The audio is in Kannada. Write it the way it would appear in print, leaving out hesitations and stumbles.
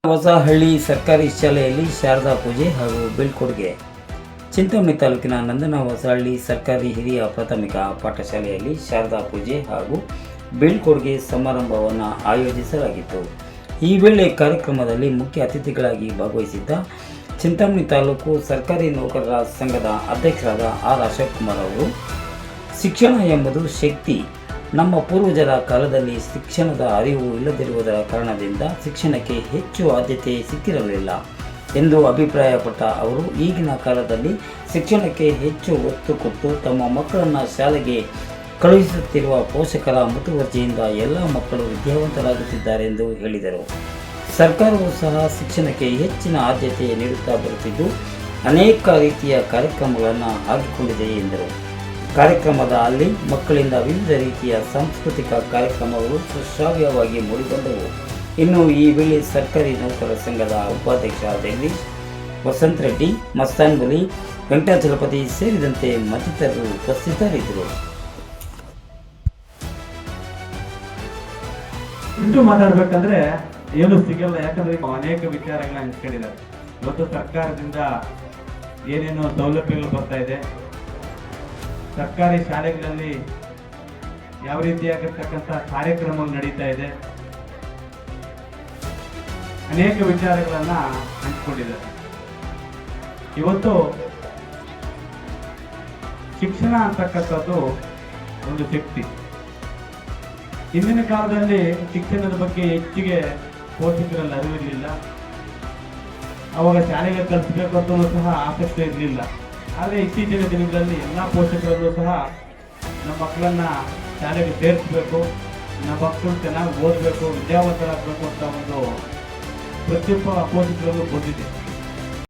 ಹೊಸಹಳ್ಳಿ ಸರ್ಕಾರಿ ಶಾಲೆಯಲ್ಲಿ ಶಾರದಾ ಪೂಜೆ ಹಾಗೂ ಬೀಳ್ಕೊಡುಗೆ. ಚಿಂತಾಮಣಿ ತಾಲೂಕಿನ ನಂದನ ಹೊಸಹಳ್ಳಿ ಸರ್ಕಾರಿ ಹಿರಿಯ ಪ್ರಾಥಮಿಕ ಪಾಠಶಾಲೆಯಲ್ಲಿ ಶಾರದಾ ಪೂಜೆ ಹಾಗೂ ಬೀಳ್ಕೊಡುಗೆ ಸಮಾರಂಭವನ್ನು ಆಯೋಜಿಸಲಾಗಿತ್ತು. ಈ ವೇಳೆ ಕಾರ್ಯಕ್ರಮದಲ್ಲಿ ಮುಖ್ಯ ಅತಿಥಿಗಳಾಗಿ ಭಾಗವಹಿಸಿದ್ದ ಚಿಂತಾಮಣಿ ತಾಲೂಕು ಸರ್ಕಾರಿ ನೌಕರರ ಸಂಘದ ಅಧ್ಯಕ್ಷರಾದ ಆರ್ ಅಶೋಕ್ ಕುಮಾರ್ ಅವರು, ಶಿಕ್ಷಣ ಎಂಬುದು ಶಕ್ತಿ. ನಮ್ಮ ಪೂರ್ವಜರ ಕಾಲದಲ್ಲಿ ಶಿಕ್ಷಣದ ಅರಿವು ಇಲ್ಲದಿರುವುದರ ಕಾರಣದಿಂದ ಶಿಕ್ಷಣಕ್ಕೆ ಹೆಚ್ಚು ಆದ್ಯತೆ ಸಿಕ್ಕಿರಲಿಲ್ಲ ಎಂದು ಅಭಿಪ್ರಾಯಪಟ್ಟ ಅವರು, ಈಗಿನ ಕಾಲದಲ್ಲಿ ಶಿಕ್ಷಣಕ್ಕೆ ಹೆಚ್ಚು ಒತ್ತು ಕೊಟ್ಟು ತಮ್ಮ ಮಕ್ಕಳನ್ನು ಶಾಲೆಗೆ ಕಳುಹಿಸುತ್ತಿರುವ ಪೋಷಕರ ಮುತುವರ್ಜಿಯಿಂದ ಎಲ್ಲ ಮಕ್ಕಳು ವಿದ್ಯಾವಂತರಾಗುತ್ತಿದ್ದಾರೆ ಎಂದು ಹೇಳಿದರು. ಸರ್ಕಾರವು ಸಹ ಶಿಕ್ಷಣಕ್ಕೆ ಹೆಚ್ಚಿನ ಆದ್ಯತೆ ನೀಡುತ್ತಾ ಬರುತ್ತಿದ್ದು ಅನೇಕ ರೀತಿಯ ಕಾರ್ಯಕ್ರಮಗಳನ್ನು ಹಾಕಿಕೊಂಡಿದೆ ಎಂದರು. ಕಾರ್ಯಕ್ರಮದ ಅಲ್ಲಿ ಮಕ್ಕಳಿಂದ ವಿವಿಧ ರೀತಿಯ ಸಾಂಸ್ಕೃತಿಕ ಕಾರ್ಯಕ್ರಮಗಳು ಸುಶ್ರಾವ್ಯವಾಗಿ ಮೂಡಿಬಂದವು. ಇನ್ನು ಈ ವೇಳೆ ಸರ್ಕಾರಿ ನೌಕರರ ಸಂಘದ ಉಪಾಧ್ಯಕ್ಷ ಜಗದೀಶ್, ವಸಂತ್ ರೆಡ್ಡಿ, ಮಸ್ತಾನ್ ಬಲಿ, ವೆಂಕಟಾಚಲಪತಿ ಸೇರಿದಂತೆ ಮತ್ತಿತರರು ಉಪಸ್ಥಿತರಿದ್ದರು. ಇಂಟು ಮಾತಾಡ್ಬೇಕಂದ್ರೆ ಏನು ಸಿಗಲ್ಲ, ಯಾಕಂದ್ರೆ ಅನೇಕ ವಿಚಾರಗಳನ್ನ ಹಂಚ್ಕೊಂಡಿದ್ದಾರೆ. ಇವತ್ತು ಸರ್ಕಾರದಿಂದ ಏನೇನು ಸೌಲಭ್ಯಗಳು ಬರ್ತಾ ಇದೆ, ಸರ್ಕಾರಿ ಶಾಲೆಗಳಲ್ಲಿ ಯಾವ ರೀತಿಯಾಗಿರ್ತಕ್ಕಂಥ ಕಾರ್ಯಕ್ರಮಗಳು ನಡೀತಾ ಇದೆ, ಅನೇಕ ವಿಚಾರಗಳನ್ನ ಹಂಚಿಕೊಂಡಿದ್ದಾರೆ. ಇವತ್ತು ಶಿಕ್ಷಣ ಅಂತಕ್ಕಂಥದ್ದು ಒಂದು ಶಕ್ತಿ. ಹಿಂದಿನ ಕಾಲದಲ್ಲಿ ಶಿಕ್ಷಣದ ಬಗ್ಗೆ ಹೆಚ್ಚಿಗೆ ಪೋಷಕರಲ್ಲಿ ಅರಿವಿರಲಿಲ್ಲ. ಅವಾಗ ಶಾಲೆಗೆ ಕಲಿಸಬೇಕು ಅಂತ ಸಹ ಆಸಕ್ತಿ ಇರಲಿಲ್ಲ. ಆದರೆ ಇತ್ತೀಚಿನ ದಿನಗಳಲ್ಲಿ ಎಲ್ಲ ಪೋಷಕರಲ್ಲೂ ಸಹ ನಮ್ಮ ಮಕ್ಕಳನ್ನ ಶಾಲೆಗೆ ಸೇರಿಸಬೇಕು, ನಮ್ಮ ಮಕ್ಕಳು ಚೆನ್ನಾಗಿ ಓದಬೇಕು, ವಿದ್ಯಾವಂತರಾಗಬೇಕು ಅಂತ ಒಂದು ಪ್ರತಿಯೊಬ್ಬ ಪೋಷಕರಲ್ಲೂ ಬಂದಿದೆ.